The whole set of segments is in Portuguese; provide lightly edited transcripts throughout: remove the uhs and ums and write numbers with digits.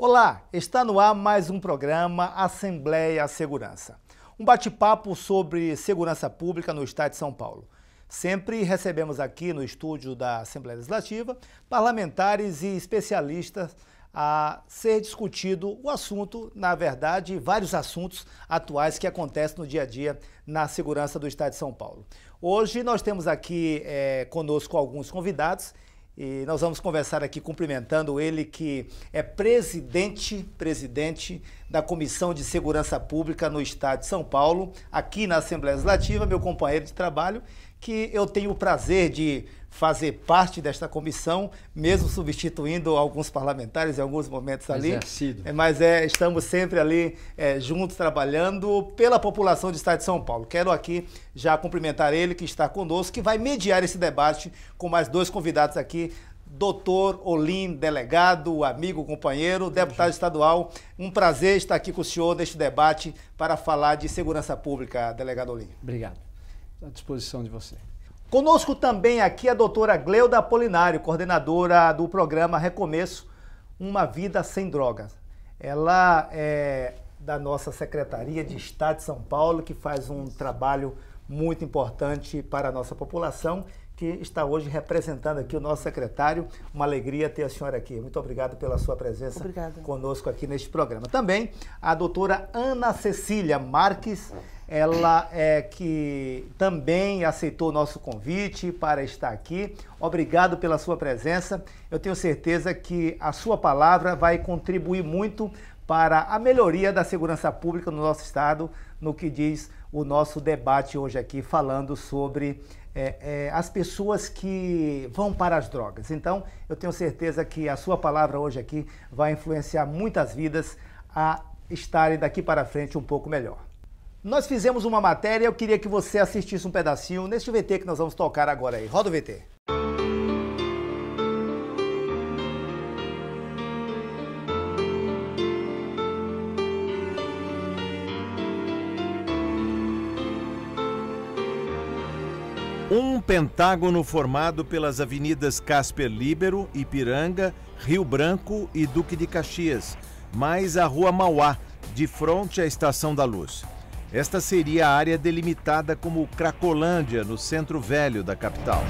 Olá, está no ar mais um programa Assembleia Segurança. Um bate-papo sobre segurança pública no estado de São Paulo. Sempre recebemos aqui no estúdio da Assembleia Legislativa parlamentares e especialistas a ser discutido o assunto, na verdade, vários assuntos atuais que acontecem no dia a dia na segurança do estado de São Paulo. Hoje nós temos aqui conosco alguns convidados e nós vamos conversar aqui cumprimentando ele, que é presidente da Comissão de Segurança Pública no estado de São Paulo, aqui na Assembleia Legislativa, meu companheiro de trabalho, que eu tenho o prazer de fazer parte desta comissão, mesmo substituindo alguns parlamentares em alguns momentos ali. Estamos sempre ali juntos, trabalhando pela população do estado de São Paulo. Quero aqui já cumprimentar ele, que está conosco, que vai mediar esse debate com mais dois convidados aqui. Doutor Olim, delegado, amigo, companheiro, deputado estadual. Um prazer estar aqui com o senhor neste debate para falar de segurança pública, delegado Olim. Obrigado. À disposição de você. Conosco também aqui a doutora Gleuda Apolinário, coordenadora do programa Recomeço, Uma Vida Sem Drogas. Ela é da nossa Secretaria de Estado de São Paulo, que faz um trabalho muito importante para a nossa população, que está hoje representando aqui o nosso secretário. Uma alegria ter a senhora aqui. Muito obrigado pela sua presença conosco aqui neste programa. Também a doutora Ana Cecília Marques, ela que também aceitou o nosso convite para estar aqui. Obrigado pela sua presença. Eu tenho certeza que a sua palavra vai contribuir muito para a melhoria da segurança pública no nosso estado, no que diz o nosso debate hoje aqui, falando sobre as pessoas que vão para as drogas. Então, eu tenho certeza que a sua palavra hoje aqui vai influenciar muitas vidas a estarem daqui para frente um pouco melhor. Nós fizemos uma matéria, eu queria que você assistisse um pedacinho neste VT que nós vamos tocar agora aí. Roda o VT. Um pentágono formado pelas avenidas Casper Líbero, Ipiranga, Rio Branco e Duque de Caxias, mais a Rua Mauá, de frente à Estação da Luz. Esta seria a área delimitada como Cracolândia, no centro velho da capital.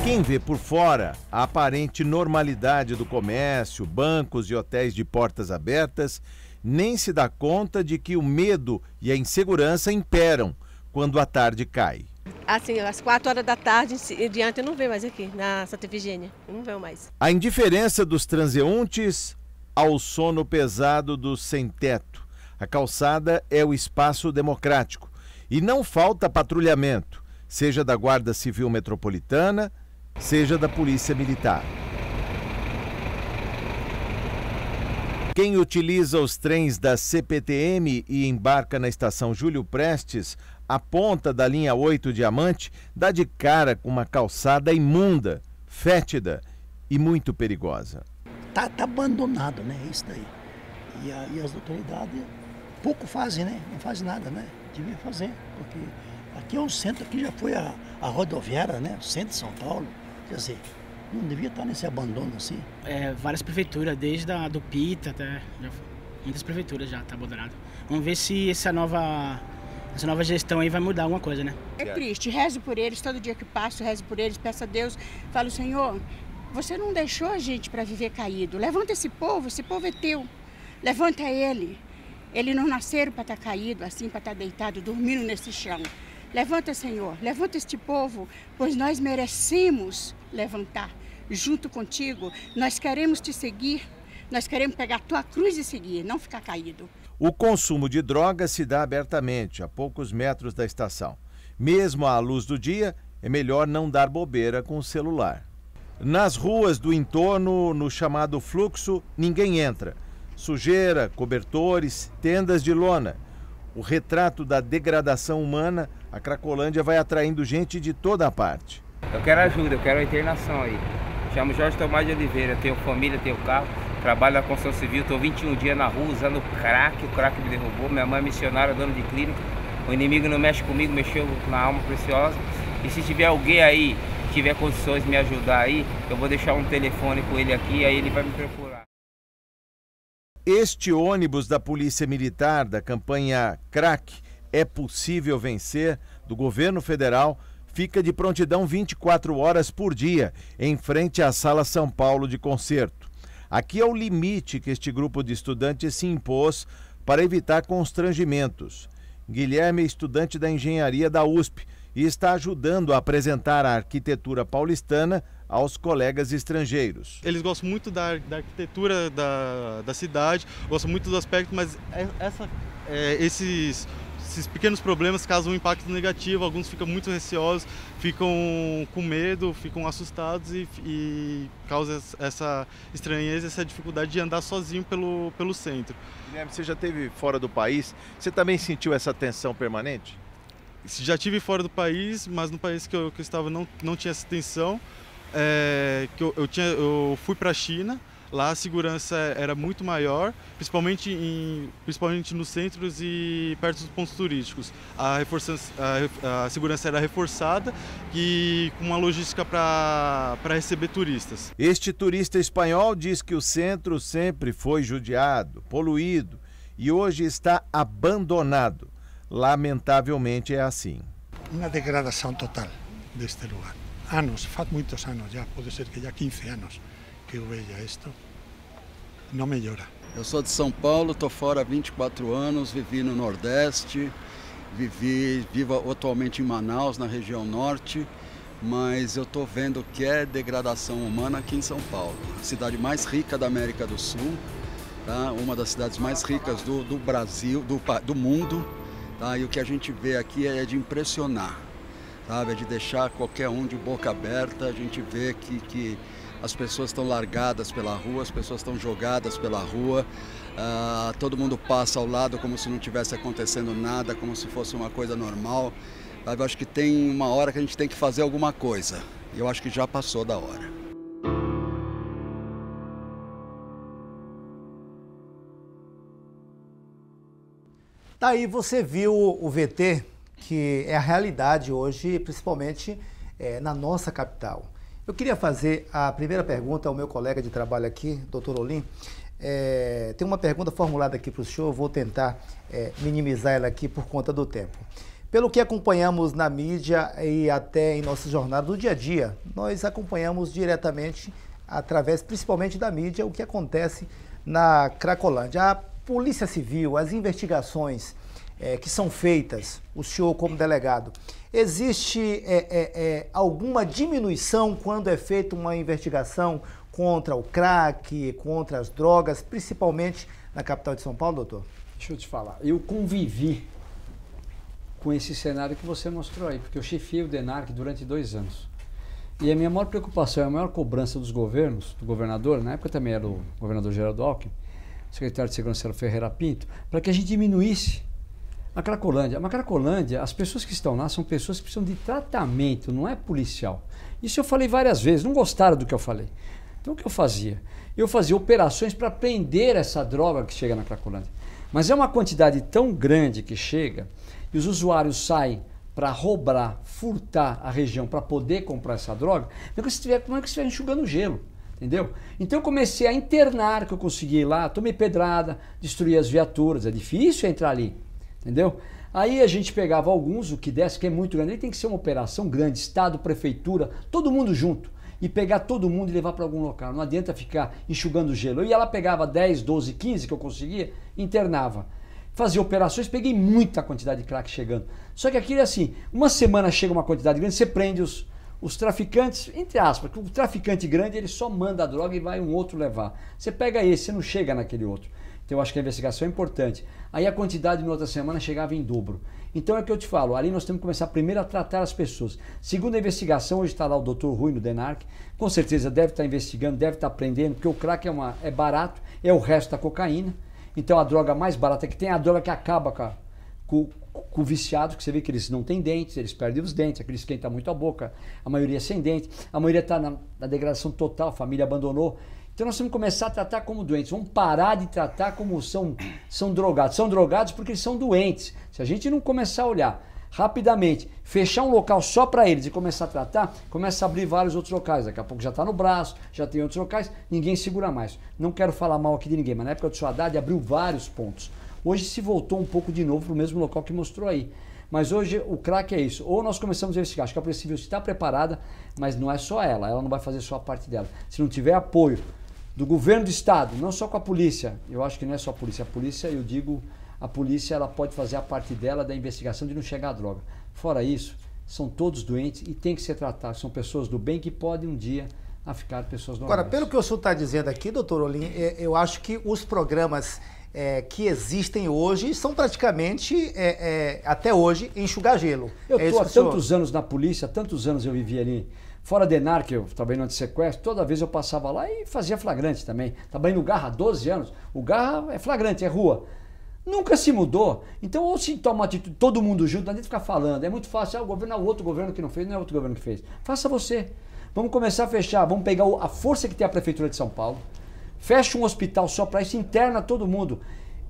Quem vê por fora a aparente normalidade do comércio, bancos e hotéis de portas abertas, nem se dá conta de que o medo e a insegurança imperam quando a tarde cai. Assim, às 4 horas da tarde em diante eu não vejo mais aqui, na Santa Efigênia. Eu não vejo mais. A indiferença dos transeuntes ao sono pesado dos sem-teto. A calçada é o espaço democrático e não falta patrulhamento, seja da Guarda Civil Metropolitana, seja da Polícia Militar. Quem utiliza os trens da CPTM e embarca na estação Júlio Prestes, a ponta da linha 8 Diamante, dá de cara com uma calçada imunda, fétida e muito perigosa. Tá abandonado, né? Isso daí. E as autoridades pouco fazem, né? Não fazem nada, né? Devia fazer, porque aqui é um centro, aqui já foi a rodoviária, né? O centro de São Paulo. Quer dizer, não devia estar nesse abandono assim. Várias prefeituras, desde a do Pita até... muitas prefeituras já tá abandonado. Vamos ver se essa nova gestão aí vai mudar alguma coisa, né? É triste, rezo por eles, todo dia que passo, rezo por eles, peço a Deus, falo, Senhor, você não deixou a gente para viver caído, levanta esse povo é teu, levanta ele. Eles não nasceram para estar caído, assim, para estar deitado, dormindo nesse chão. Levanta, Senhor, levanta este povo, pois nós merecemos levantar junto contigo. Nós queremos te seguir, nós queremos pegar a tua cruz e seguir, não ficar caído. O consumo de drogas se dá abertamente, a poucos metros da estação. Mesmo à luz do dia, é melhor não dar bobeira com o celular. Nas ruas do entorno, no chamado fluxo, ninguém entra. Sujeira, cobertores, tendas de lona. O retrato da degradação humana, a Cracolândia vai atraindo gente de toda a parte. Eu quero ajuda, eu quero a internação aí. Chamo Jorge Tomás de Oliveira, tenho família, tenho carro, trabalho na construção civil, estou 21 dias na rua usando crack, o crack me derrubou, minha mãe é missionária, dona de clínica, o inimigo não mexe comigo, mexeu na alma preciosa. E se tiver alguém aí, tiver condições de me ajudar aí, eu vou deixar um telefone com ele aqui, aí ele vai me procurar. Este ônibus da Polícia Militar da campanha Crack é Possível Vencer, do governo federal, fica de prontidão 24 horas por dia, em frente à Sala São Paulo de Concerto. Aqui é o limite que este grupo de estudantes se impôs para evitar constrangimentos. Guilherme é estudante da engenharia da USP e está ajudando a apresentar a arquitetura paulistana aos colegas estrangeiros. Eles gostam muito da arquitetura da cidade, gostam muito do aspecto, mas esses pequenos problemas causam um impacto negativo, alguns ficam muito receosos, ficam com medo, ficam assustados e causa essa estranheza, essa dificuldade de andar sozinho pelo centro. Guilherme, você já esteve fora do país, você também sentiu essa tensão permanente? Já estive fora do país, mas no país que eu estava não tinha essa tensão. Eu fui para a China, lá a segurança era muito maior, principalmente nos centros e perto dos pontos turísticos. A segurança era reforçada e com uma logística para receber turistas. Este turista espanhol diz que o centro sempre foi judiado, poluído e hoje está abandonado. Lamentavelmente é assim. Uma degradação total deste lugar. Faz muitos anos já, pode ser que já 15 anos que eu veja isto, não melhora. Eu sou de São Paulo, estou fora há 24 anos, vivi no Nordeste, vivo atualmente em Manaus, na região Norte, mas eu estou vendo que é degradação humana aqui em São Paulo, a cidade mais rica da América do Sul, tá? Uma das cidades mais ricas do Brasil, do mundo, tá? E o que a gente vê aqui é de impressionar. Sabe, é de deixar qualquer um de boca aberta. A gente vê que as pessoas estão largadas pela rua, as pessoas estão jogadas pela rua, todo mundo passa ao lado como se não tivesse acontecendo nada, como se fosse uma coisa normal. Sabe, eu acho que tem uma hora que a gente tem que fazer alguma coisa, e eu acho que já passou da hora. Daí você viu o VT, que é a realidade hoje, principalmente na nossa capital. Eu queria fazer a primeira pergunta ao meu colega de trabalho aqui, Dr. Olim. Tem uma pergunta formulada aqui para o senhor, vou tentar minimizar ela aqui por conta do tempo. Pelo que acompanhamos na mídia e até em nossa jornada do dia a dia, nós acompanhamos diretamente, através principalmente da mídia, o que acontece na Cracolândia. A Polícia Civil, as investigações que são feitas, o senhor como delegado, existe alguma diminuição quando é feita uma investigação contra o crack, contra as drogas, principalmente na capital de São Paulo, doutor? Deixa eu te falar, eu convivi com esse cenário que você mostrou aí, porque eu chefiei o DENARC durante 2 anos. E a minha maior preocupação, a maior cobrança dos governos, do governador, na época também era o governador Geraldo Alckmin, o secretário de Segurança era o Ferreira Pinto, para que a gente diminuísse a Cracolândia. A Cracolândia, as pessoas que estão lá são pessoas que precisam de tratamento, não é policial. Isso eu falei várias vezes, não gostaram do que eu falei. Então o que eu fazia? Eu fazia operações para prender essa droga que chega na Cracolândia. Mas é uma quantidade tão grande que chega e os usuários saem para roubar, furtar a região para poder comprar essa droga, não é que você estiver enxugando gelo. Entendeu? Então eu comecei a internar, que eu consegui ir lá, tomei pedrada, destruí as viaturas, é difícil entrar ali. Entendeu? Aí a gente pegava alguns, o que desce, que é muito grande, aí tem que ser uma operação grande, Estado, Prefeitura, todo mundo junto, e pegar todo mundo e levar para algum local, não adianta ficar enxugando gelo. Eu ia lá, pegava 10, 12, 15 que eu conseguia, internava. Fazia operações, peguei muita quantidade de crack chegando. Só que aquilo é assim, uma semana chega uma quantidade grande, você prende os traficantes, entre aspas, porque o traficante grande ele só manda a droga e vai um outro levar. Você pega esse, você não chega naquele outro. Então eu acho que a investigação é importante. Aí a quantidade na outra semana chegava em dobro. Então é o que eu te falo, ali nós temos que começar primeiro a tratar as pessoas. Segundo a investigação, hoje está lá o Dr. Rui no DENARC, com certeza deve estar investigando, deve estar prendendo, porque o crack é barato, é o resto da cocaína. Então a droga mais barata que tem é a droga que acaba com o viciado, que você vê que eles não têm dentes, eles perdem os dentes, aqueles que esquentam muito a boca, a maioria sem dente, a maioria está na degradação total, a família abandonou. Então nós temos que começar a tratar como doentes, vamos parar de tratar como são drogados. São drogados porque eles são doentes. Se a gente não começar a olhar rapidamente, fechar um local só para eles e começar a tratar, começa a abrir vários outros locais. Daqui a pouco já está no braço, já tem outros locais, ninguém segura mais. Não quero falar mal aqui de ninguém, mas na época do seu Haddad abriu vários pontos. Hoje se voltou um pouco de novo para o mesmo local que mostrou aí. Mas hoje o craque é isso. Ou nós começamos a investigar, acho que a Polícia Civil está preparada, mas não é só ela não vai fazer só a parte dela. Se não tiver apoio do governo do estado, não só com a polícia, eu acho que não é só a polícia, eu digo, a polícia ela pode fazer a parte dela da investigação de não chegar à droga. Fora isso, são todos doentes e tem que ser tratados. São pessoas do bem que podem um dia ficar pessoas normais. Agora, pelo que o senhor está dizendo aqui, doutor Olim, eu acho que os programas que existem hoje são praticamente, até hoje, enxugar gelo. Eu estou há tantos anos na polícia, tantos anos eu vivi ali. Fora DENARC, eu trabalhei no antissequestro, toda vez eu passava lá e fazia flagrante também. Trabalhei no Garra há 12 anos. O Garra é flagrante, é rua. Nunca se mudou. Então, ou se toma atitude, todo mundo junto, não adianta ficar falando. É muito fácil, o governo é o outro governo que não fez, não é outro governo que fez. Faça você. Vamos começar a fechar, vamos pegar a força que tem a Prefeitura de São Paulo, fecha um hospital só para isso, interna todo mundo.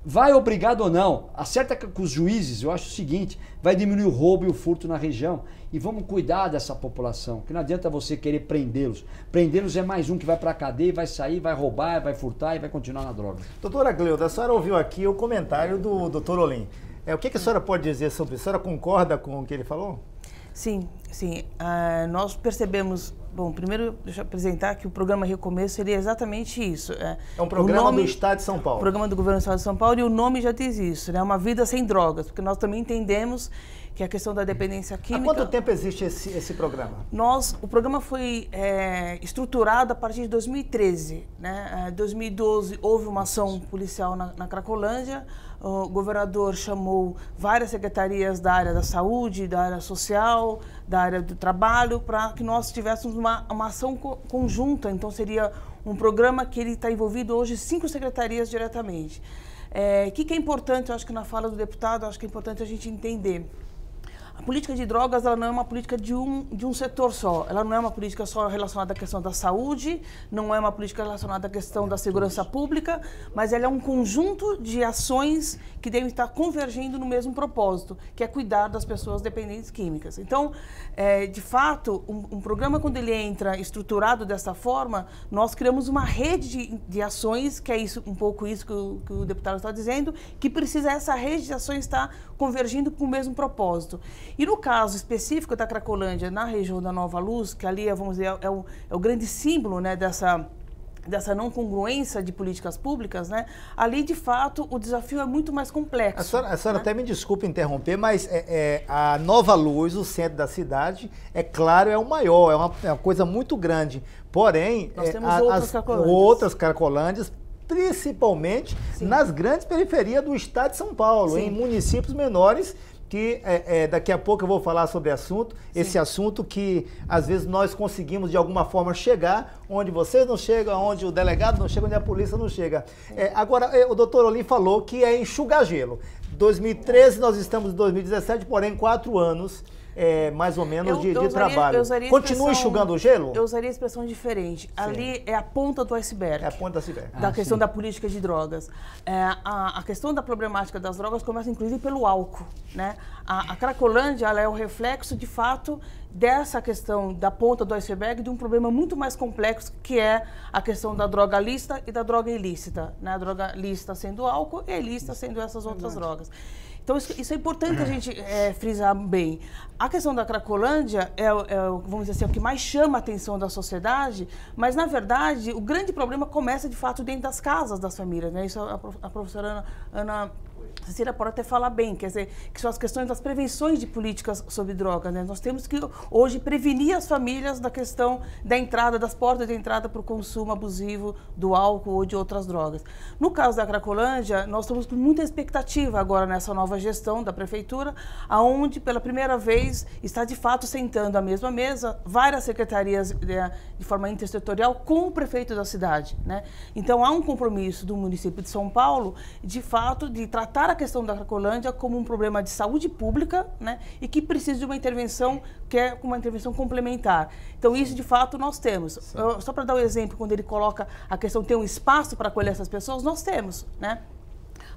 Vai obrigado ou não, acerta com os juízes, eu acho o seguinte, vai diminuir o roubo e o furto na região e vamos cuidar dessa população, que não adianta você querer prendê-los. Prendê-los é mais um que vai para a cadeia, vai sair, vai roubar, vai furtar e vai continuar na droga. Doutora Gleuda, a senhora ouviu aqui o comentário do doutor Olim. O que a senhora pode dizer sobre isso? A senhora concorda com o que ele falou? Sim. Nós percebemos... Bom, primeiro, deixa eu apresentar que o programa Recomeço ele é exatamente isso. É um programa do Estado de São Paulo. Programa do Governo do Estado de São Paulo, e o nome já diz isso, né? Uma vida sem drogas, porque nós também entendemos que a questão da dependência química... Há quanto tempo existe esse programa? O programa foi estruturado a partir de 2013. Né? Em 2012 houve uma ação policial na Cracolândia, o governador chamou várias secretarias da área da saúde, da área social, da área do trabalho, para que nós tivéssemos uma ação conjunta. Então seria um programa que ele está envolvido hoje 5 secretarias diretamente. O que é importante, eu acho que na fala do deputado, eu acho que é importante a gente entender. A política de drogas ela não é uma política de um setor só. Ela não é uma política só relacionada à questão da saúde, não é uma política relacionada à questão da segurança pública, mas ela é um conjunto de ações que devem estar convergindo no mesmo propósito, que é cuidar das pessoas dependentes químicas. Então, de fato, um programa, quando ele entra estruturado dessa forma, nós criamos uma rede de ações, que é um pouco isso que o deputado está dizendo, que precisa essa rede de ações estar convergindo com o mesmo propósito. E no caso específico da Cracolândia, na região da Nova Luz, que ali vamos dizer, é o grande símbolo, né, dessa não congruência de políticas públicas, né? Ali, de fato, o desafio é muito mais complexo. A senhora até me desculpe interromper, mas a Nova Luz, o centro da cidade, é claro, é o maior, é uma coisa muito grande. Porém, nós temos outras Cracolândias, principalmente nas grandes periferias do estado de São Paulo, em municípios menores, que daqui a pouco eu vou falar sobre esse assunto que às vezes nós conseguimos de alguma forma chegar onde vocês não chegam, onde o delegado não chega, onde a polícia não chega. Agora, o doutor Olim falou que é enxugar gelo. 2013, nós estamos em 2017, porém 4 anos mais ou menos de trabalho. Continua enxugando o gelo? Eu usaria a expressão diferente. Ali é a ponta do iceberg. É a ponta do iceberg. Da questão da política de drogas. A questão da problemática das drogas começa, inclusive, pelo álcool. Né? A Cracolândia ela é o reflexo, de fato, dessa questão da ponta do iceberg, de um problema muito mais complexo, que é a questão da droga lícita e da droga ilícita. Né? A droga lícita sendo álcool e a ilícita sendo essas outras drogas. Então, isso é importante a gente frisar bem. A questão da Cracolândia vamos dizer assim, é o que mais chama a atenção da sociedade, mas, na verdade, o grande problema começa, de fato, dentro das casas das famílias. Né? Isso a professora Ana Cecília pode até falar bem, quer dizer, que são as questões das prevenções de políticas sobre drogas. Né? Nós temos que, hoje, prevenir as famílias da questão da entrada, das portas de entrada para o consumo abusivo do álcool ou de outras drogas. No caso da Cracolândia, nós estamos com muita expectativa agora nessa nova gestão da Prefeitura, aonde, pela primeira vez, está, de fato, sentando à mesma mesa várias secretarias de forma intersetorial com o prefeito da cidade. Né? Então, há um compromisso do município de São Paulo, de fato, de tratar a questão da Cracolândia como um problema de saúde pública, né, e que precisa de uma intervenção que é uma intervenção complementar. Então, isso, de fato, nós temos. Só para dar um exemplo, quando ele coloca a questão de ter um espaço para acolher essas pessoas, nós temos, né?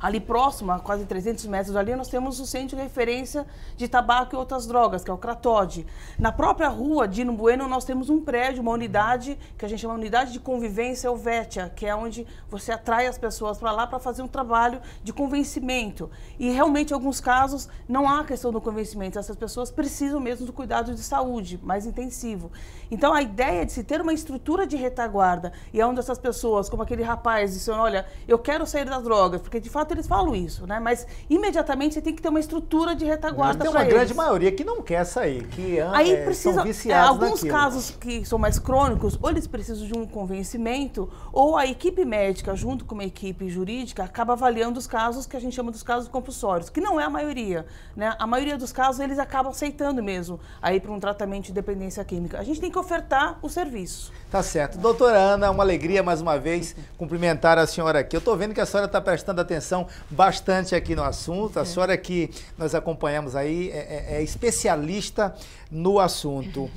Ali próximo, a quase 300 metros dali, nós temos o centro de referência de tabaco e outras drogas, que é o Cratode. Na própria rua Dino Bueno, nós temos um prédio, uma unidade, que a gente chama Unidade de Convivência Helvétia, que é onde você atrai as pessoas para lá para fazer um trabalho de convencimento. E realmente, em alguns casos, não há questão do convencimento. Essas pessoas precisam mesmo do cuidado de saúde mais intensivo. Então, a ideia de se ter uma estrutura de retaguarda e onde essas pessoas, como aquele rapaz, dizem, olha, eu quero sair das drogas, porque de fato eles falam isso, né? Mas imediatamente você tem que ter uma estrutura de retaguarda para eles. Tem uma grande maioria que não quer sair, que precisa, são viciados alguns naquilo. Casos que são mais crônicos, ou eles precisam de um convencimento, ou a equipe médica, junto com uma equipe jurídica, acaba avaliando os casos que a gente chama dos casos compulsórios, que não é a maioria, né? A maioria dos casos eles acabam aceitando mesmo aí para um tratamento de dependência química. A gente tem que ofertar o serviço. Tá certo. Doutora Ana, uma alegria mais uma vez cumprimentar a senhora aqui. Eu estou vendo que a senhora está prestando atenção bastante aqui no assunto. A senhora que nós acompanhamos aí é especialista no assunto.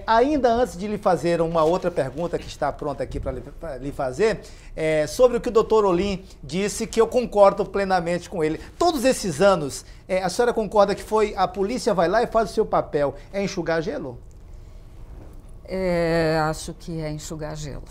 Ainda antes de lhe fazer uma outra pergunta que está pronta aqui para lhe fazer, sobre o que o doutor Olim disse, que eu concordo plenamente com ele. Todos esses anos, a senhora concorda que a polícia vai lá e faz o seu papel, enxugar gelo? Acho que é enxugar gelo,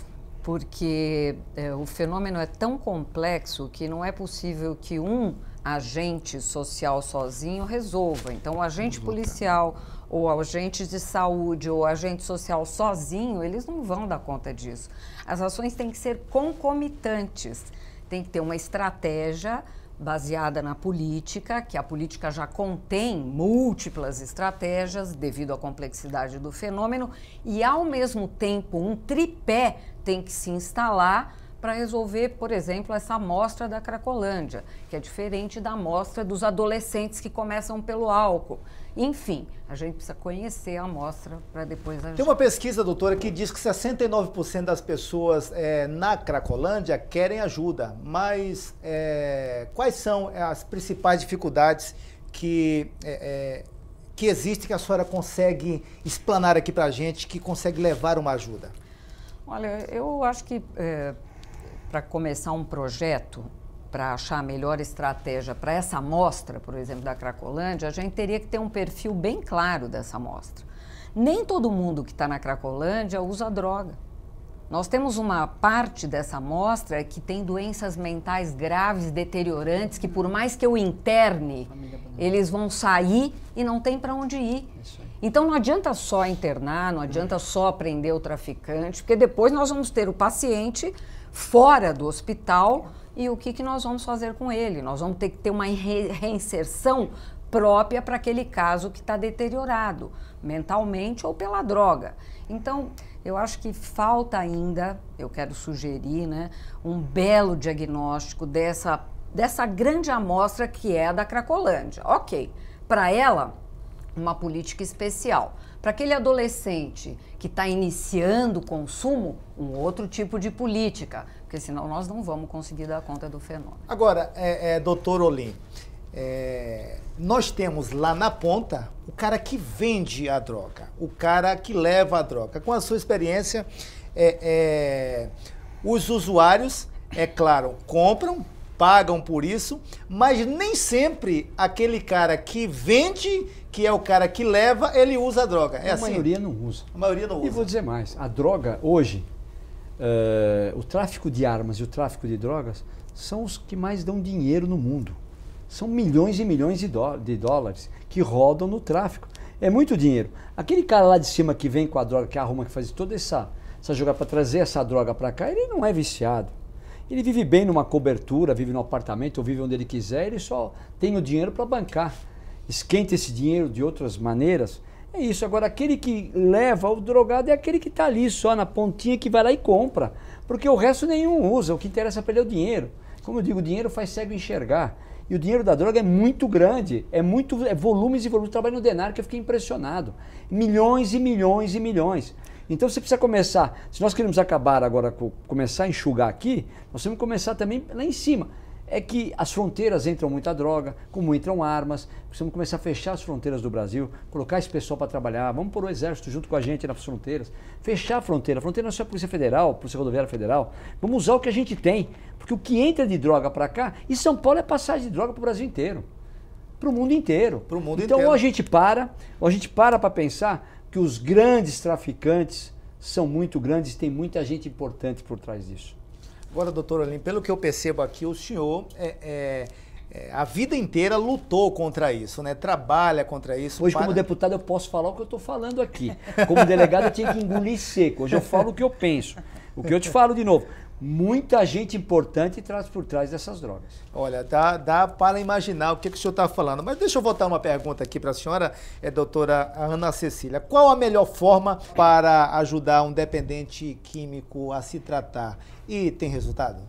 porque o fenômeno é tão complexo que não é possível que um agente social sozinho resolva. Então, o agente policial, ou agente de saúde, ou agente social sozinho, eles não vão dar conta disso. As ações têm que ser concomitantes, tem que ter uma estratégia baseada na política, que a política já contém múltiplas estratégias devido à complexidade do fenômeno e, ao mesmo tempo, um tripé tem que se instalar para resolver, por exemplo, essa amostra da Cracolândia, que é diferente da amostra dos adolescentes que começam pelo álcool. Enfim, a gente precisa conhecer a amostra para depois agir. Tem uma pesquisa, doutora, que diz que 69% das pessoas na Cracolândia querem ajuda, mas quais são as principais dificuldades que existem, que a senhora consegue explanar aqui para a gente, que consegue levar uma ajuda? Olha, eu acho que para começar um projeto, para achar a melhor estratégia para essa amostra, por exemplo, da Cracolândia, a gente teria que ter um perfil bem claro dessa amostra. Nem todo mundo que está na Cracolândia usa droga. Nós temos uma parte dessa amostra que tem doenças mentais graves, deteriorantes, que por mais que eu interne, eles vão sair e não tem para onde ir. Então não adianta só internar, não adianta só prender o traficante, porque depois nós vamos ter o paciente fora do hospital. E o que nós vamos fazer com ele? Nós vamos ter que ter uma reinserção própria para aquele caso que está deteriorado, mentalmente ou pela droga. Então, eu acho que falta ainda, eu quero sugerir, né, um belo diagnóstico dessa grande amostra que é a da Cracolândia. Ok, para ela, uma política especial. Para aquele adolescente que está iniciando o consumo, um outro tipo de política, porque senão nós não vamos conseguir dar conta do fenômeno. Agora, doutor Olim, nós temos lá na ponta o cara que vende a droga, o cara que leva a droga. Com a sua experiência, os usuários, é claro, compram, pagam por isso, mas nem sempre aquele cara que vende, que é o cara que leva, ele usa a droga. A maioria não usa. A maioria não usa. E vou dizer mais, a droga hoje, o tráfico de armas e o tráfico de drogas são os que mais dão dinheiro no mundo. São milhões e milhões de dólares que rodam no tráfico. É muito dinheiro. Aquele cara lá de cima que vem com a droga, que arruma, que faz toda essa jogada para trazer essa droga para cá, ele não é viciado. Ele vive bem numa cobertura, vive no apartamento, ou vive onde ele quiser, ele só tem o dinheiro para bancar. Esquenta esse dinheiro de outras maneiras. É isso. Agora, aquele que leva o drogado é aquele que está ali só na pontinha, que vai lá e compra. Porque o resto nenhum usa. O que interessa é perder o dinheiro. Como eu digo, o dinheiro faz cego enxergar. E o dinheiro da droga é muito grande. É volumes e volumes. Eu trabalho no Denar, que eu fiquei impressionado. Milhões e milhões e milhões. Então você precisa começar. Se nós queremos acabar agora, começar a enxugar aqui, nós temos que começar também lá em cima. é que as fronteiras entram muita droga, como entram armas, precisamos começar a fechar as fronteiras do Brasil, colocar esse pessoal para trabalhar, vamos pôr o exército junto com a gente nas fronteiras, fechar a fronteira não é só a Polícia Federal, Polícia Rodoviária Federal, vamos usar o que a gente tem, porque o que entra de droga para cá, e São Paulo é passagem de droga para o Brasil inteiro, para o mundo inteiro. Então ou a gente para pensar que os grandes traficantes são muito grandes, tem muita gente importante por trás disso. Agora, doutor Olim, pelo que eu percebo aqui, o senhor a vida inteira lutou contra isso, né? Trabalha contra isso. Hoje, como deputado, eu posso falar o que eu estou falando aqui. Como delegado, eu tinha que engolir seco. Hoje eu falo o que eu penso. O que eu te falo de novo. Muita gente importante traz por trás dessas drogas. Olha, dá para imaginar o que o senhor está falando. Mas deixa eu voltar uma pergunta aqui para a senhora, doutora Ana Cecília. Qual a melhor forma para ajudar um dependente químico a se tratar? E tem resultado?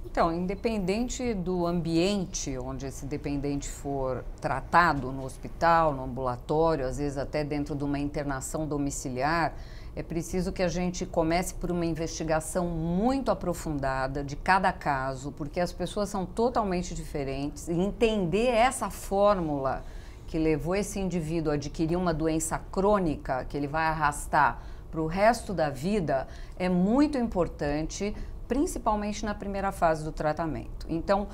Então, independente do ambiente onde esse dependente for tratado, no hospital, no ambulatório, às vezes até dentro de uma internação domiciliar, é preciso que a gente comece por uma investigação muito aprofundada de cada caso, porque as pessoas são totalmente diferentes, e entender essa fórmula que levou esse indivíduo a adquirir uma doença crônica, que ele vai arrastar para o resto da vida, é muito importante, principalmente na primeira fase do tratamento. Então,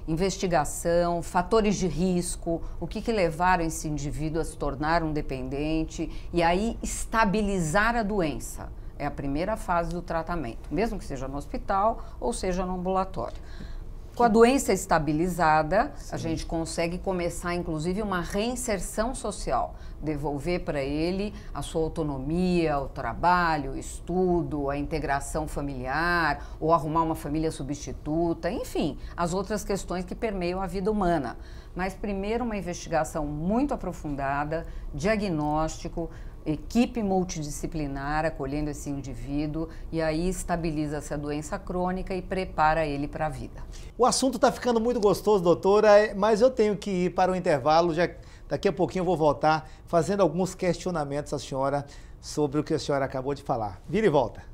investigação, fatores de risco, o que levaram esse indivíduo a se tornar um dependente e aí estabilizar a doença. É a primeira fase do tratamento, mesmo que seja no hospital ou seja no ambulatório. Com a doença estabilizada, a gente consegue começar, inclusive, uma reinserção social, devolver para ele a sua autonomia, o trabalho, o estudo, a integração familiar, ou arrumar uma família substituta, enfim, as outras questões que permeiam a vida humana. Mas primeiro uma investigação muito aprofundada, diagnóstico, equipe multidisciplinar acolhendo esse indivíduo e aí estabiliza-se a doença crônica e prepara ele para a vida. O assunto está ficando muito gostoso, doutora, mas eu tenho que ir para o intervalo, já daqui a pouquinho eu vou voltar fazendo alguns questionamentos à senhora sobre o que a senhora acabou de falar. Vira e volta.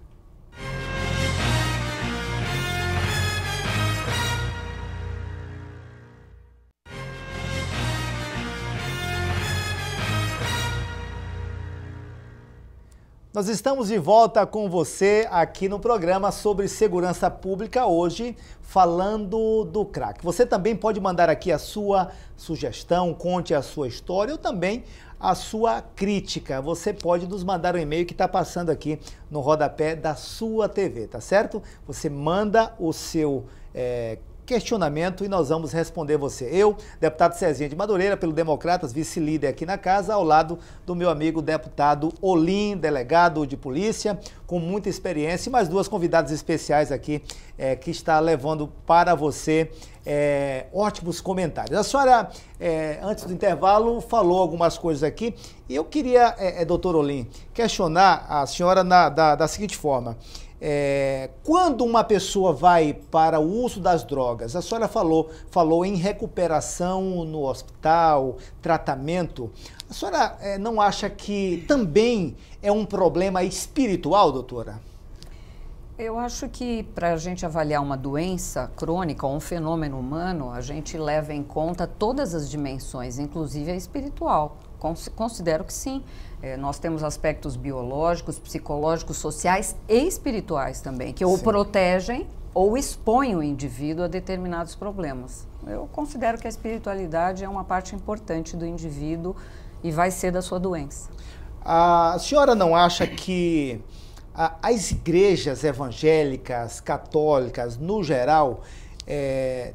Nós estamos de volta com você aqui no programa sobre segurança pública, hoje falando do crack. Você também pode mandar aqui a sua sugestão, conte a sua história ou também a sua crítica. Você pode nos mandar um e-mail que está passando aqui no rodapé da sua TV, tá certo? Você manda o seu questionamento e nós vamos responder você. Eu, deputado Cezinha de Madureira, pelo Democratas, vice-líder aqui na casa, ao lado do meu amigo deputado Olim, delegado de polícia, com muita experiência, e mais duas convidadas especiais aqui que está levando para você ótimos comentários. A senhora, antes do intervalo, falou algumas coisas aqui e eu queria, doutor Olim, questionar a senhora da seguinte forma. Quando uma pessoa vai para o uso das drogas, a senhora falou em recuperação no hospital, tratamento, a senhora não acha que também é um problema espiritual, doutora? Eu acho que para a gente avaliar uma doença crônica ou um fenômeno humano, a gente leva em conta todas as dimensões, inclusive a espiritual. Considero que sim. Nós temos aspectos biológicos, psicológicos, sociais e espirituais também, que ou protegem ou expõem o indivíduo a determinados problemas. Eu considero que a espiritualidade é uma parte importante do indivíduo e vai ser da sua doença. A senhora não acha que as igrejas evangélicas, católicas, no geral,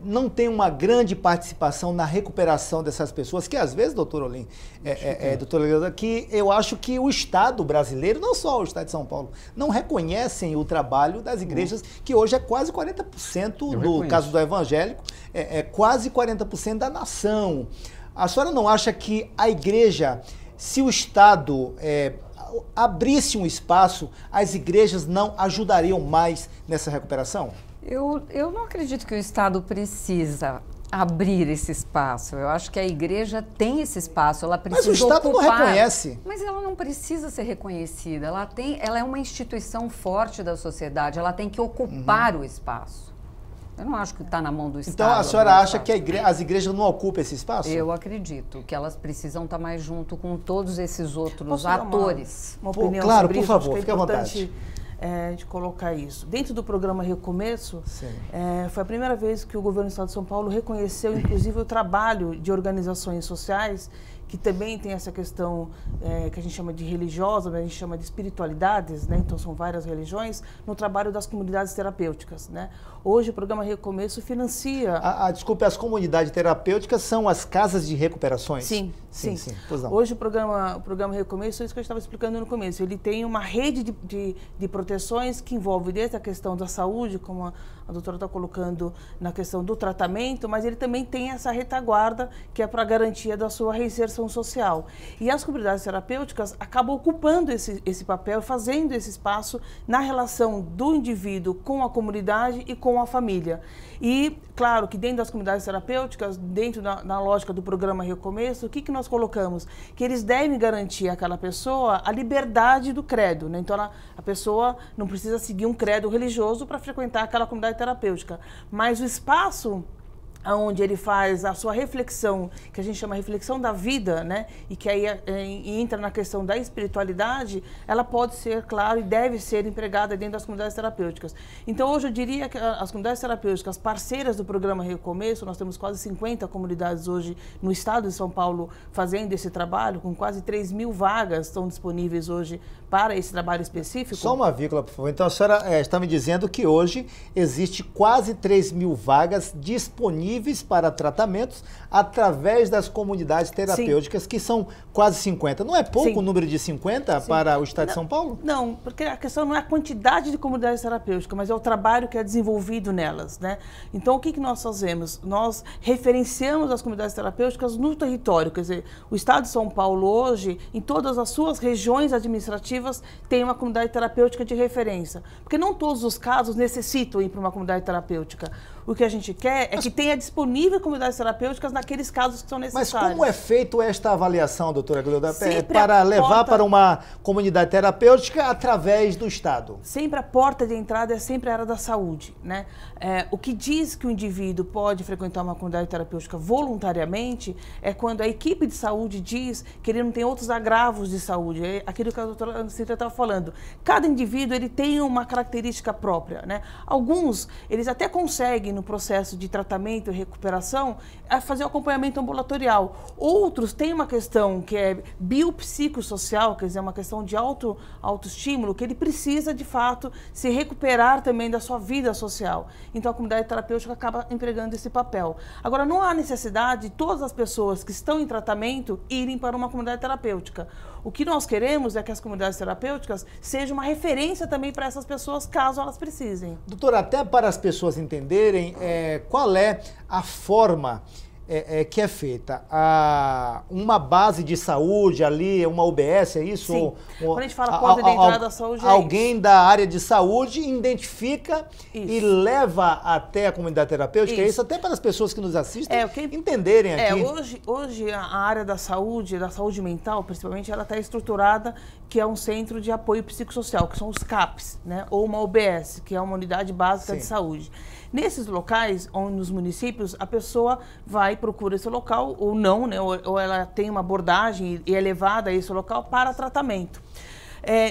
não tem uma grande participação na recuperação dessas pessoas, que às vezes, doutor Olim, que eu acho que o Estado brasileiro, não só o Estado de São Paulo, não reconhecem o trabalho das igrejas, que hoje é quase 40% no caso do evangélico, quase 40% da nação. A senhora não acha que a igreja, se o Estado abrisse um espaço, as igrejas não ajudariam mais nessa recuperação? Eu não acredito que o Estado precisa abrir esse espaço. Eu acho que a igreja tem esse espaço, ela precisa ocupar. Mas o Estado não reconhece. Mas ela não precisa ser reconhecida. Ela é uma instituição forte da sociedade, ela tem que ocupar o espaço. Eu não acho que está na mão do Estado. Então a senhora acha que as igrejas não ocupam esse espaço? Eu acredito que elas precisam estar mais junto com todos esses outros atores. Uma opinião claro, sobre por isso? favor, Acho que fique à vontade. De colocar isso. Dentro do programa Recomeço, foi a primeira vez que o governo do Estado de São Paulo reconheceu, inclusive, o trabalho de organizações sociais que também tem essa questão que a gente chama de religiosa, a gente chama de espiritualidades, né? Então são várias religiões, no trabalho das comunidades terapêuticas, né? Hoje o programa Recomeço financia... Desculpe, as comunidades terapêuticas são as casas de recuperações? Sim. Pois não. Hoje o programa Recomeço, é isso que eu estava explicando no começo, ele tem uma rede de proteções que envolve desde a questão da saúde, como a doutora está colocando na questão do tratamento, mas ele também tem essa retaguarda que é para a garantia da sua reinserção social. E as comunidades terapêuticas acabam ocupando esse papel, fazendo esse espaço na relação do indivíduo com a comunidade e com a família. E, claro, que dentro das comunidades terapêuticas, dentro da lógica do programa Recomeço, o que nós colocamos? Que eles devem garantir àquela pessoa a liberdade do credo, né? Então, a pessoa não precisa seguir um credo religioso para frequentar aquela comunidade terapêutica, mas o espaço onde ele faz a sua reflexão, que a gente chama reflexão da vida, né? E que aí entra na questão da espiritualidade, ela pode ser, claro, e deve ser empregada dentro das comunidades terapêuticas. Então, hoje eu diria que as comunidades terapêuticas parceiras do programa Recomeço, nós temos quase 50 comunidades hoje no estado de São Paulo fazendo esse trabalho, com quase 3.000 vagas estão disponíveis hoje para esse trabalho específico. Só uma vírgula, por favor. Então, a senhora está me dizendo que hoje existe quase 3.000 vagas disponíveis para tratamentos através das comunidades terapêuticas, que são quase 50. Não é pouco o número de 50 para o estado de São Paulo? Não, porque a questão não é a quantidade de comunidades terapêuticas, mas é o trabalho que é desenvolvido nelas, né? Então, o que nós fazemos? Nós referenciamos as comunidades terapêuticas no território, quer dizer, o estado de São Paulo hoje, em todas as suas regiões administrativas, tem uma comunidade terapêutica de referência, porque não todos os casos necessitam ir para uma comunidade terapêutica. O que a gente quer é que tenha disponível comunidades terapêuticas naqueles casos que são necessários. Mas como é feita esta avaliação, doutora Gleuda, para levar para uma comunidade terapêutica através do Estado? Sempre a porta de entrada é sempre a área da saúde, né? O que diz que o indivíduo pode frequentar uma comunidade terapêutica voluntariamente é quando a equipe de saúde diz que ele não tem outros agravos de saúde. É aquilo que a doutora Cíntia estava falando. Cada indivíduo ele tem uma característica própria, né? Alguns, eles até conseguem no processo de tratamento e recuperação, a fazer o acompanhamento ambulatorial. Outros têm uma questão que é biopsicossocial, quer dizer, uma questão de autoestímulo, que ele precisa, de fato, se recuperar também da sua vida social. Então, a comunidade terapêutica acaba empregando esse papel. Agora, não há necessidade de todas as pessoas que estão em tratamento irem para uma comunidade terapêutica. O que nós queremos é que as comunidades terapêuticas sejam uma referência também para essas pessoas, caso elas precisem. Doutora, até para as pessoas entenderem qual é a forma que é feita. Uma base de saúde ali, uma UBS, é isso? Sim. Quando a gente fala porta de entrada da saúde, alguém da área de saúde identifica e leva até a comunidade terapêutica? É isso até para as pessoas que nos assistem entenderem aqui. Hoje a área da saúde mental, principalmente, ela está estruturada, que é um centro de apoio psicossocial, que são os CAPs, né? Ou uma UBS, que é uma unidade básica de saúde. Nesses locais, nos municípios, a pessoa vai, procura esse local, ou não, né? Ou ela tem uma abordagem e é levada a esse local para tratamento.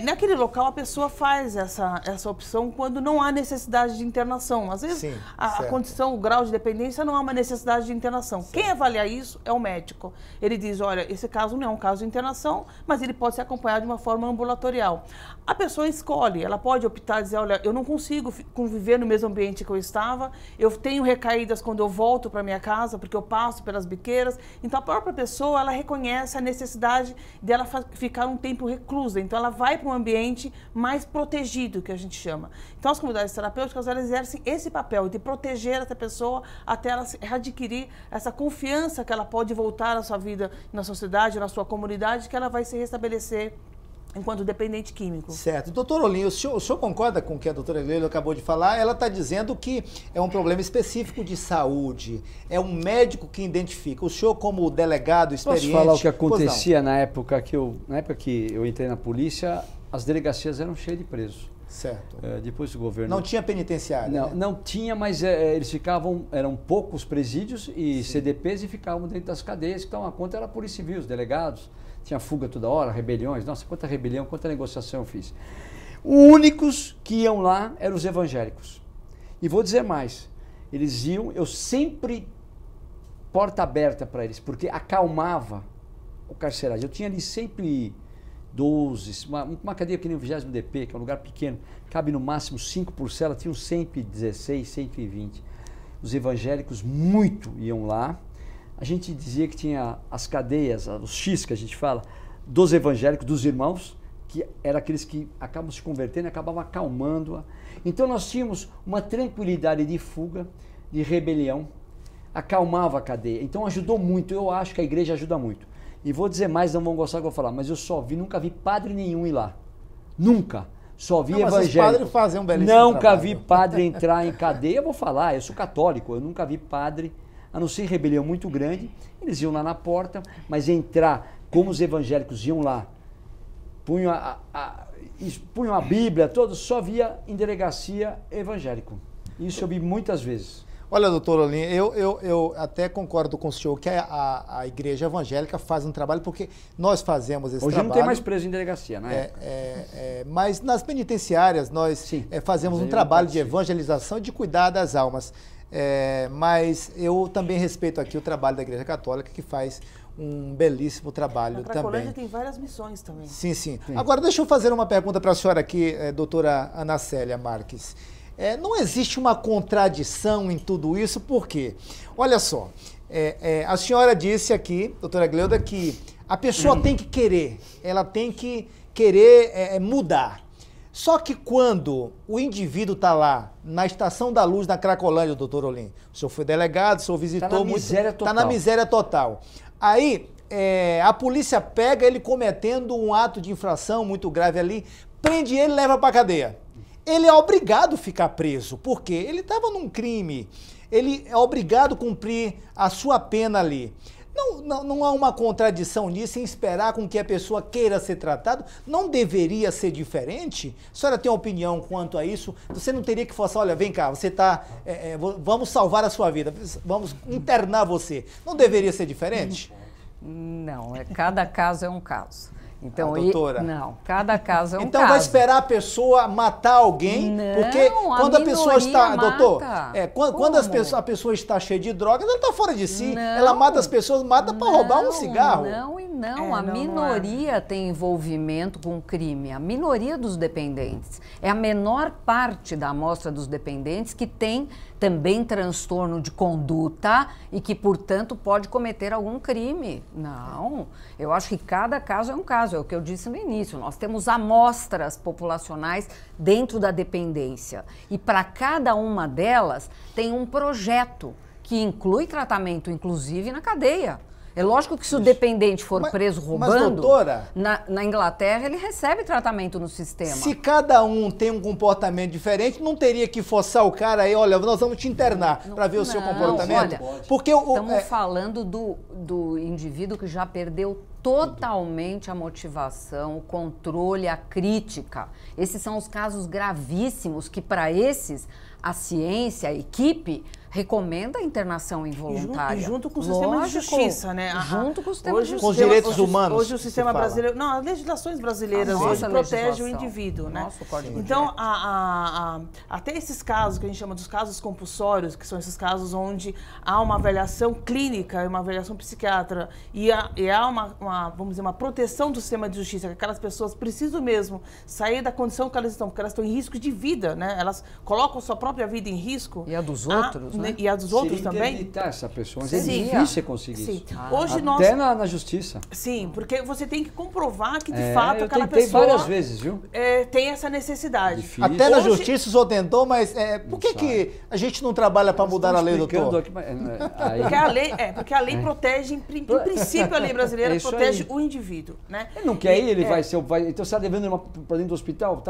Naquele local, a pessoa faz essa opção quando não há necessidade de internação. Às vezes, a condição, o grau de dependência, não há uma necessidade de internação. Quem avalia isso é o médico. Ele diz, olha, esse caso não é um caso de internação, mas ele pode ser acompanhado de uma forma ambulatorial. A pessoa escolhe, ela pode optar e dizer, olha, eu não consigo conviver no mesmo ambiente que eu estava, eu tenho recaídas quando eu volto para minha casa, porque eu passo pelas biqueiras. Então, a própria pessoa, ela reconhece a necessidade dela ficar um tempo reclusa. Então, ela vai para um ambiente mais protegido, que a gente chama. Então, as comunidades terapêuticas, elas exercem esse papel de proteger essa pessoa até ela adquirir essa confiança que ela pode voltar à sua vida na sociedade, na sua comunidade, que ela vai se restabelecer enquanto dependente químico. Certo. Doutor Olinho, o senhor concorda com o que a doutora Gleuda acabou de falar? Ela está dizendo que é um problema específico de saúde, é um médico que identifica. O senhor, como delegado experiente... Posso falar o que acontecia na época que eu entrei na polícia, as delegacias eram cheias de presos. Certo. Depois do governo... Não tinha penitenciária? Não, né? não tinha, mas eles ficavam, eram poucos presídios e CDPs e ficavam dentro das cadeias, então a conta era a Polícia Civil, os delegados, tinha fuga toda hora, rebeliões, nossa, quanta rebelião, quanta negociação eu fiz. Os únicos que iam lá eram os evangélicos. E vou dizer mais, eles iam, eu sempre porta aberta para eles, porque acalmava o carcerário. Eu tinha ali sempre 12, uma cadeia que nem o 20º DP, que é um lugar pequeno, cabe no máximo 5 por cela, tinham 116, 120. Os evangélicos muito iam lá. A gente dizia que tinha as cadeias, os X que a gente fala, dos evangélicos, dos irmãos, que eram aqueles que acabam se convertendo e acabavam acalmando-a. Então nós tínhamos uma tranquilidade de fuga, de rebelião, acalmava a cadeia. Então ajudou muito, eu acho que a igreja ajuda muito. E vou dizer mais, não vão gostar do que eu vou falar, mas eu nunca vi padre nenhum ir lá. Nunca. Só vi evangélico. Mas os padres fazem um belíssimo trabalho. Nunca vi padre entrar em cadeia, eu vou falar, eu sou católico, eu nunca vi padre, a não ser rebelião muito grande, eles iam lá na porta, mas entrar, como os evangélicos iam lá, punham a Bíblia, todos, só via em delegacia evangélico. Isso eu vi muitas vezes. Olha, doutor Olim, eu até concordo com o senhor que a igreja evangélica faz um trabalho, porque nós fazemos esse trabalho. Hoje não tem mais preso em delegacia, né? Mas nas penitenciárias nós fazemos um trabalho de evangelização e de cuidar das almas. Mas eu também respeito aqui o trabalho da Igreja Católica, que faz um belíssimo trabalho também. A Cracolândia tem várias missões também. Sim. Agora, deixa eu fazer uma pergunta para a senhora aqui, doutora Ana Célia Marques. Não existe uma contradição em tudo isso, por quê? Olha só, a senhora disse aqui, doutora Gleuda, que a pessoa tem que querer, ela tem que querer mudar. Só que quando o indivíduo está lá, na Estação da Luz, na Cracolândia, doutor Olim, o senhor foi delegado, o senhor visitou muito... Está na miséria total. Aí, a polícia pega ele cometendo um ato de infração muito grave ali, prende ele e leva para a cadeia. Ele é obrigado a ficar preso, porque ele estava num crime, ele é obrigado a cumprir a sua pena ali. Não há uma contradição nisso em esperar com que a pessoa queira ser tratada? Não deveria ser diferente? A senhora tem uma opinião quanto a isso? Você não teria que falar, olha, vem cá, você está... vamos salvar a sua vida, vamos internar você. Não deveria ser diferente? Não, cada caso é um caso. Então, doutora. Não, cada caso é um caso. Então vai esperar a pessoa matar alguém? Não, porque quando a pessoa está... mata. Doutor, quando a pessoa está cheia de drogas, ela está fora de si. Não, ela mata as pessoas, mata para roubar um cigarro. Não, a minoria tem envolvimento com crime. A minoria dos dependentes. É a menor parte da amostra dos dependentes que tem também transtorno de conduta e que, portanto, pode cometer algum crime. Não, eu acho que cada caso é um caso, é o que eu disse no início. Nós temos amostras populacionais dentro da dependência e para cada uma delas tem um projeto que inclui tratamento, inclusive, na cadeia. É lógico que se o dependente for preso roubando, mas, doutora, na Inglaterra ele recebe tratamento no sistema. Se cada um tem um comportamento diferente, não teria que forçar o cara aí, olha, nós vamos te internar para ver o seu comportamento? Olha, porque estamos falando do indivíduo que já perdeu totalmente a motivação, o controle, a crítica. Esses são os casos gravíssimos que, para esses, a ciência, a equipe, recomenda a internação involuntária. E junto com o sistema de justiça, né? Junto com o sistema de justiça. Com os direitos humanos. Hoje o sistema brasileiro... Não, as legislações brasileiras hoje protegem o indivíduo, né? Então, até esses casos que a gente chama dos casos compulsórios, que são esses casos onde há uma avaliação clínica, uma avaliação psiquiatra, e há vamos dizer, uma proteção do sistema de justiça, que aquelas pessoas precisam mesmo sair da condição que elas estão, porque elas estão em risco de vida, né? Elas colocam sua própria vida em risco. E a dos outros, né? E a dos outros também. Interditar essa pessoa, é difícil conseguir isso. Hoje até na justiça. Sim, porque você tem que comprovar que, de fato, aquela pessoa... Eu tentei várias vezes, viu? Tem essa necessidade. Difícil. Até na justiça o senhor tentou, mas por que a gente não trabalha para mudar a lei, doutor? Aqui, porque a lei protege, em princípio, a lei brasileira protege o indivíduo, né? Ele não quer ir, ele vai ser... Então você está levando ele para dentro do hospital?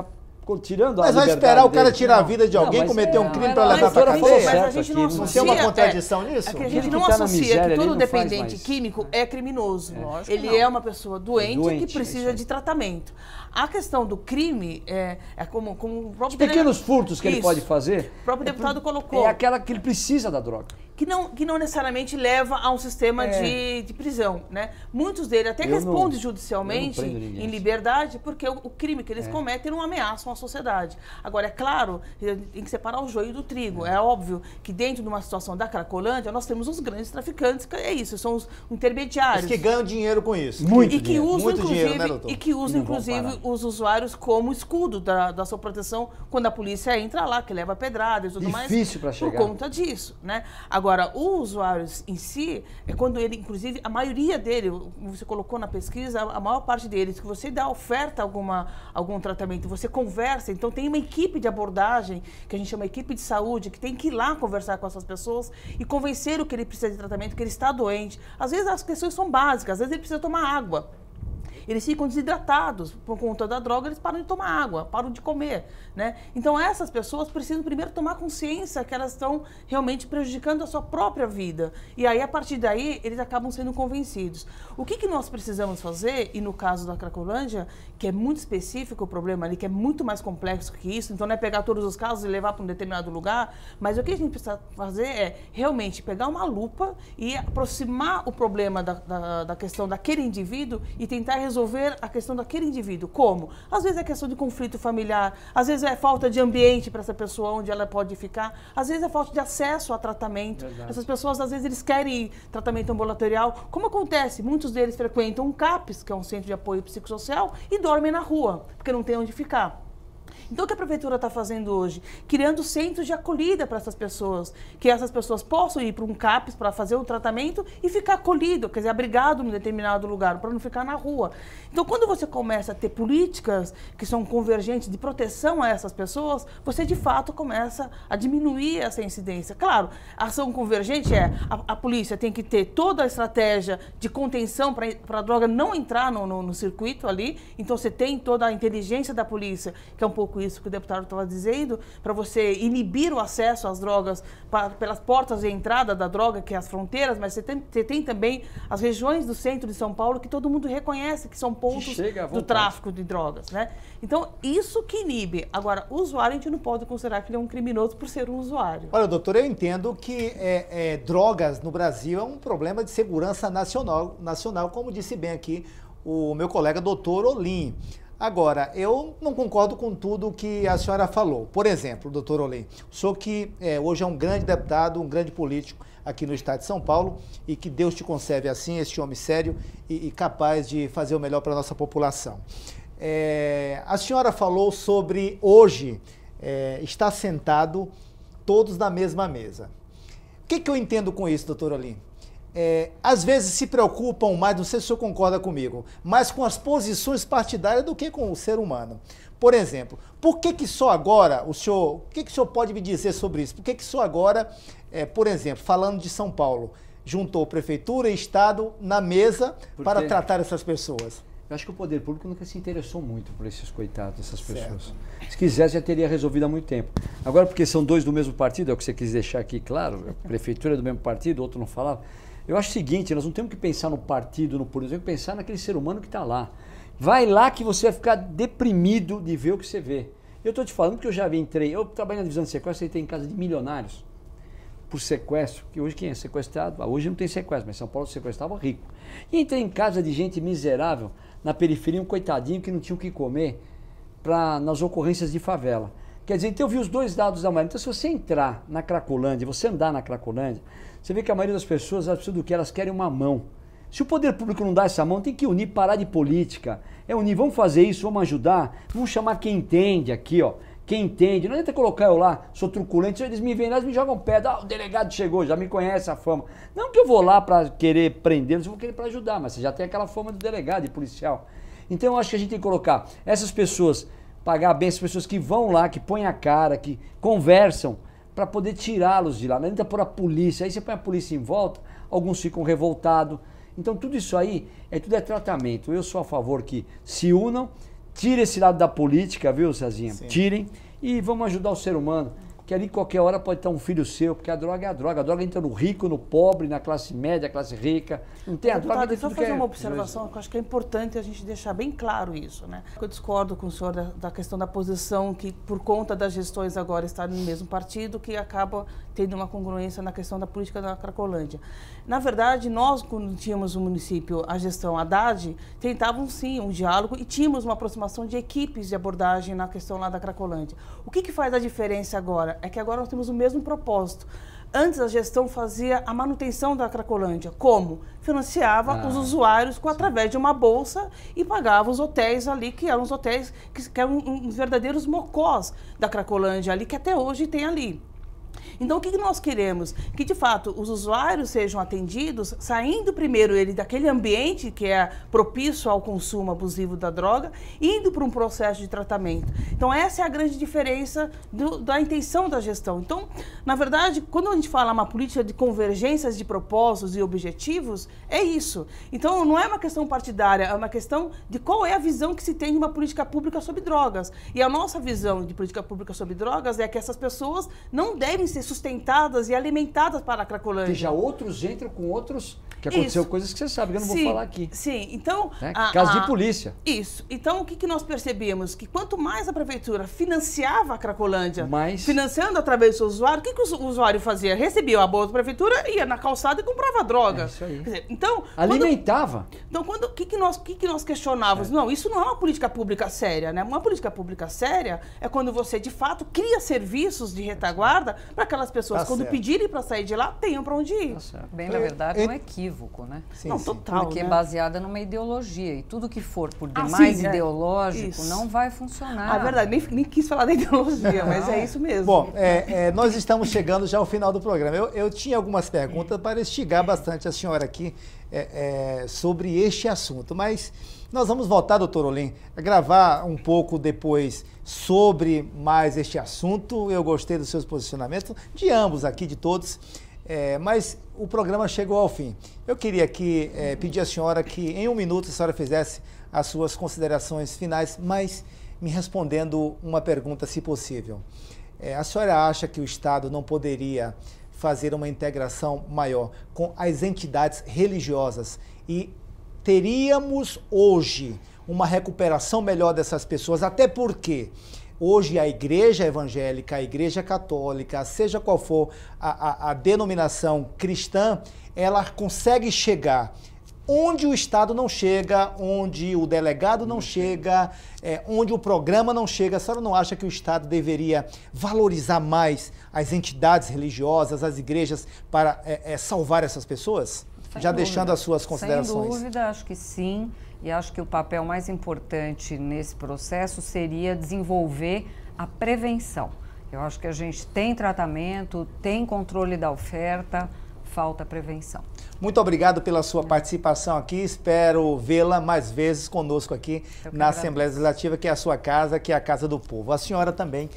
tirando a Mas vai liberdade esperar o cara dele. tirar a vida de alguém, cometer um crime para levar para cadeia? Mas a gente não Não tem uma contradição nisso? É que a gente não associa que todo dependente químico é criminoso. Ele é uma pessoa doente que precisa de tratamento. A questão do crime é como o próprio... Os pequenos furtos que ele pode fazer... O próprio deputado colocou. É aquela que ele precisa da droga. Que não necessariamente leva a um sistema de prisão, né? Muitos deles até respondem judicialmente em liberdade porque o crime que eles cometem não ameaçam a sociedade. Agora, é claro, tem que separar o joio do trigo. É óbvio que dentro de uma situação da Cracolândia, nós temos os grandes traficantes, que é isso, são os intermediários. Os que ganham dinheiro com isso. Muito dinheiro. Muito dinheiro, né, doutor? E que usam, inclusive, os usuários como escudo da sua proteção quando a polícia entra lá, que leva pedrada e tudo mais. Difícil para chegar. Por conta disso, né? Agora, o usuário em si, é quando ele, inclusive, a maioria dele, você colocou na pesquisa, a maior parte deles, que você dá oferta algum tratamento, você conversa, então tem uma equipe de abordagem, que a gente chama equipe de saúde, que tem que ir lá conversar com essas pessoas e convencer o que ele precisa de tratamento, que ele está doente. Às vezes as questões são básicas, às vezes ele precisa tomar água. Eles ficam desidratados por conta da droga, eles param de tomar água, param de comer, né? Então essas pessoas precisam primeiro tomar consciência que elas estão realmente prejudicando a sua própria vida. E aí, a partir daí, eles acabam sendo convencidos. O que nós precisamos fazer, e no caso da Cracolândia, que é muito específico o problema ali, que é muito mais complexo que isso, então não é pegar todos os casos e levar para um determinado lugar, mas o que a gente precisa fazer é realmente pegar uma lupa e aproximar o problema da questão daquele indivíduo e tentar resolver a questão daquele indivíduo. Como? Às vezes é questão de conflito familiar, às vezes é falta de ambiente para essa pessoa onde ela pode ficar, às vezes é falta de acesso a tratamento. Verdade. Essas pessoas, às vezes, eles querem tratamento ambulatorial. Como acontece? Muitos deles frequentam um CAPS, que é um centro de apoio psicossocial, e dormem na rua, porque não tem onde ficar. Então, o que a prefeitura está fazendo hoje? Criando centros de acolhida para essas pessoas, que essas pessoas possam ir para um CAPS para fazer um tratamento e ficar acolhido, quer dizer, abrigado em determinado lugar, para não ficar na rua. Então, quando você começa a ter políticas que são convergentes de proteção a essas pessoas, você, de fato, começa a diminuir essa incidência. Claro, a ação convergente a polícia tem que ter toda a estratégia de contenção para a droga não entrar no circuito ali, então você tem toda a inteligência da polícia, que é um pouco isso que o deputado estava dizendo, para você inibir o acesso às drogas pelas portas de entrada da droga, que é as fronteiras, mas você tem também as regiões do centro de São Paulo que todo mundo reconhece que são pontos do tráfico de drogas, né? Então, isso que inibe. Agora, o usuário, a gente não pode considerar que ele é um criminoso por ser um usuário. Olha, doutor, eu entendo que drogas no Brasil é um problema de segurança nacional, como disse bem aqui o meu colega doutor Olim. Agora, eu não concordo com tudo que a senhora falou. Por exemplo, doutor Olim, o senhor que hoje é um grande deputado, um grande político aqui no estado de São Paulo, e que Deus te concede assim, este homem sério e capaz de fazer o melhor para a nossa população. A senhora falou sobre hoje estar sentado todos na mesma mesa. O que eu entendo com isso, doutor Olim? Às vezes se preocupam mais, não sei se o senhor concorda comigo, mais com as posições partidárias do que com o ser humano. Por exemplo, por que só agora, o que o senhor pode me dizer sobre isso? Por que só agora, por exemplo, falando de São Paulo, juntou prefeitura e Estado na mesa para tratar essas pessoas? Eu acho que o poder público nunca se interessou muito por esses coitados, essas pessoas. Se quisesse, já teria resolvido há muito tempo. Agora, porque são dois do mesmo partido, é o que você quis deixar aqui claro, a prefeitura é do mesmo partido, o outro não falava. Eu acho o seguinte, nós não temos que pensar no partido, no político, temos que pensar naquele ser humano que está lá. Vai lá que você vai ficar deprimido de ver o que você vê. Eu estou te falando que eu já entrei, eu trabalhei na divisão de sequestro, entrei em casa de milionários por sequestro, que hoje quem é sequestrado, hoje não tem sequestro, mas São Paulo sequestrava rico. E entrei em casa de gente miserável, na periferia, um coitadinho que não tinha o que comer, nas ocorrências de favela. Quer dizer, então eu vi os dois lados da moeda. Então, se você entrar na Cracolândia, você andar na Cracolândia, você vê que a maioria das pessoas, elas precisam do que? Elas querem uma mão. Se o poder público não dá essa mão, tem que unir, parar de política. Unir, vamos fazer isso, vamos ajudar, vamos chamar quem entende aqui, ó. Quem entende, não adianta colocar eu lá, sou truculento, eles me vêm lá, eles me jogam pedra, o delegado chegou, já me conhece a fama. Não que eu vou lá para querer prender, eu vou querer para ajudar, mas você já tem aquela fama do delegado e policial. Então eu acho que a gente tem que colocar essas pessoas, pagar bem essas pessoas que vão lá, que põem a cara, que conversam, para poder tirá-los de lá. Não adianta pôr a polícia, aí você põe a polícia em volta, alguns ficam revoltados. Então tudo isso aí, tudo é tratamento. Eu sou a favor que se unam, Tire esse lado da política, viu, Cezinha? Sim. Tirem e vamos ajudar o ser humano. Que ali qualquer hora pode estar um filho seu, porque a droga é a droga. A droga entra no rico, no pobre, na classe média, classe rica. Não tem a droga. Deputado, só fazer uma observação, que eu acho que é importante a gente deixar bem claro isso, né? Eu discordo com o senhor da questão da posição que, por conta das gestões agora estarem no mesmo partido, que acaba tendo uma congruência na questão da política da Cracolândia. Na verdade, nós, quando tínhamos o município, a gestão Haddad, tentávamos sim um diálogo e tínhamos uma aproximação de equipes de abordagem na questão lá da Cracolândia. O que faz a diferença agora? É que agora nós temos o mesmo propósito. Antes a gestão fazia a manutenção da Cracolândia. Como? Financiava os usuários através de uma bolsa e pagava os hotéis ali, que eram os hotéis que eram uns verdadeiros mocós da Cracolândia ali, que até hoje tem ali. Então, o que nós queremos? Que, de fato, os usuários sejam atendidos, saindo primeiro ele daquele ambiente que é propício ao consumo abusivo da droga, indo para um processo de tratamento. Então, essa é a grande diferença da intenção da gestão. Então, na verdade, quando a gente fala uma política de convergências de propósitos e objetivos, é isso. Então, não é uma questão partidária, é uma questão de qual é a visão que se tem de uma política pública sobre drogas. E a nossa visão de política pública sobre drogas é que essas pessoas não devem ser sustentadas e alimentadas para a Cracolândia. Que já outros entram com outros, que aconteceu coisas que você sabe, que eu não vou falar aqui. Sim, então... Caso de polícia. Isso. Então, o que nós percebemos? Que quanto mais a prefeitura financiava a Cracolândia, financiando através do seu usuário, o que o usuário fazia? Recebia a bolsa da prefeitura, ia na calçada e comprava droga. Isso aí. Quer dizer, então... Alimentava. Então, o que nós questionávamos? Não, isso não é uma política pública séria, né? Uma política pública séria é quando você, de fato, cria serviços de retaguarda para aquelas pessoas, quando pedirem para sair de lá, tenham para onde ir. Bem, na verdade, é um equívoco, né? Sim, não, total. Porque é baseada numa ideologia. E tudo que for por demais ideológico não vai funcionar. É verdade, nem quis falar da ideologia, mas é isso mesmo. Bom, nós estamos chegando já ao final do programa. Eu tinha algumas perguntas para instigar bastante a senhora aqui sobre este assunto, mas nós vamos voltar, doutor Olim, a gravar um pouco depois sobre mais este assunto. Eu gostei dos seus posicionamentos, de ambos aqui, de todos, mas o programa chegou ao fim. Eu queria aqui pedir à senhora que em 1 minuto a senhora fizesse as suas considerações finais, mas me respondendo uma pergunta, se possível. A senhora acha que o Estado não poderia fazer uma integração maior com as entidades religiosas e teríamos hoje uma recuperação melhor dessas pessoas, até porque hoje a igreja evangélica, a igreja católica, seja qual for a denominação cristã, ela consegue chegar onde o Estado não chega, onde o delegado não chega, onde o programa não chega. A senhora não acha que o Estado deveria valorizar mais as entidades religiosas, as igrejas, para salvar essas pessoas? Já deixando as suas considerações. Sem dúvida, acho que sim. E acho que o papel mais importante nesse processo seria desenvolver a prevenção. Eu acho que a gente tem tratamento, tem controle da oferta, falta prevenção. Muito obrigado pela sua participação aqui. Espero vê-la mais vezes conosco aqui na Assembleia Legislativa, que é a sua casa, que é a casa do povo. A senhora também,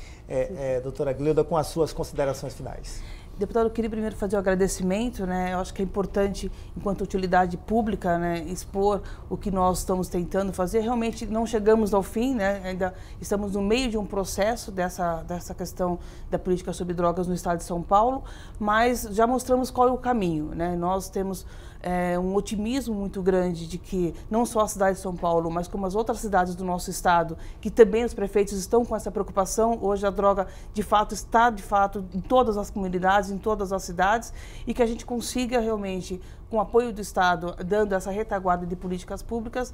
doutora Gleuda, com as suas considerações finais. Deputado, eu queria primeiro fazer o agradecimento, né? Eu acho que é importante, enquanto utilidade pública, né, expor o que nós estamos tentando fazer. Realmente não chegamos ao fim, né? Ainda estamos no meio de um processo dessa questão da política sobre drogas no estado de São Paulo, mas já mostramos qual é o caminho, né? Nós temos um otimismo muito grande de que não só a cidade de São Paulo, mas como as outras cidades do nosso estado, que também os prefeitos estão com essa preocupação. Hoje a droga, de fato, está em todas as comunidades, em todas as cidades, e que a gente consiga realmente, com o apoio do Estado, dando essa retaguarda de políticas públicas,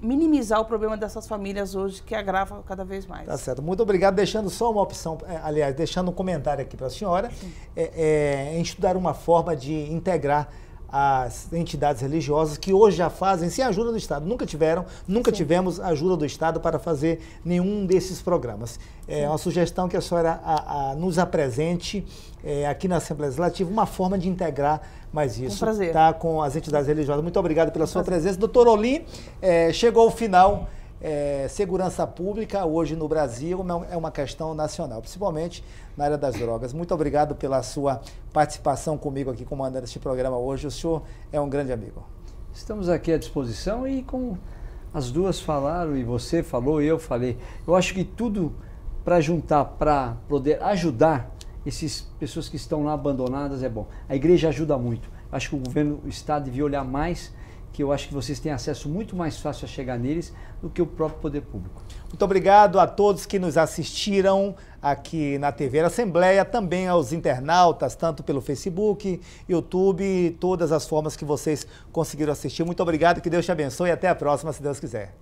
minimizar o problema dessas famílias hoje, que agrava cada vez mais. Tá certo. Muito obrigado. Deixando só uma opção, aliás, deixando um comentário aqui para a senhora, em estudar uma forma de integrar as entidades religiosas que hoje já fazem sem a ajuda do Estado. Nunca tivemos ajuda do Estado para fazer nenhum desses programas. É uma sugestão que a senhora nos apresente aqui na Assembleia Legislativa, uma forma de integrar mais isso, tá, com as entidades religiosas. Muito obrigado pela sua presença. Doutor Olim, chegou ao final. Segurança pública hoje no Brasil é uma questão nacional, principalmente na área das drogas. Muito obrigado pela sua participação comigo aqui, comandando este programa hoje. O senhor é um grande amigo. Estamos aqui à disposição e com As duas falaram, e você falou, e eu falei. Eu acho que tudo para juntar, para poder ajudar essas pessoas que estão lá abandonadas é bom. A igreja ajuda muito. Acho que o governo, o Estado devia olhar mais, que eu acho que vocês têm acesso muito mais fácil a chegar neles do que o próprio poder público. Muito obrigado a todos que nos assistiram aqui na TV Assembleia, também aos internautas, tanto pelo Facebook, YouTube, todas as formas que vocês conseguiram assistir. Muito obrigado, que Deus te abençoe e até a próxima, se Deus quiser.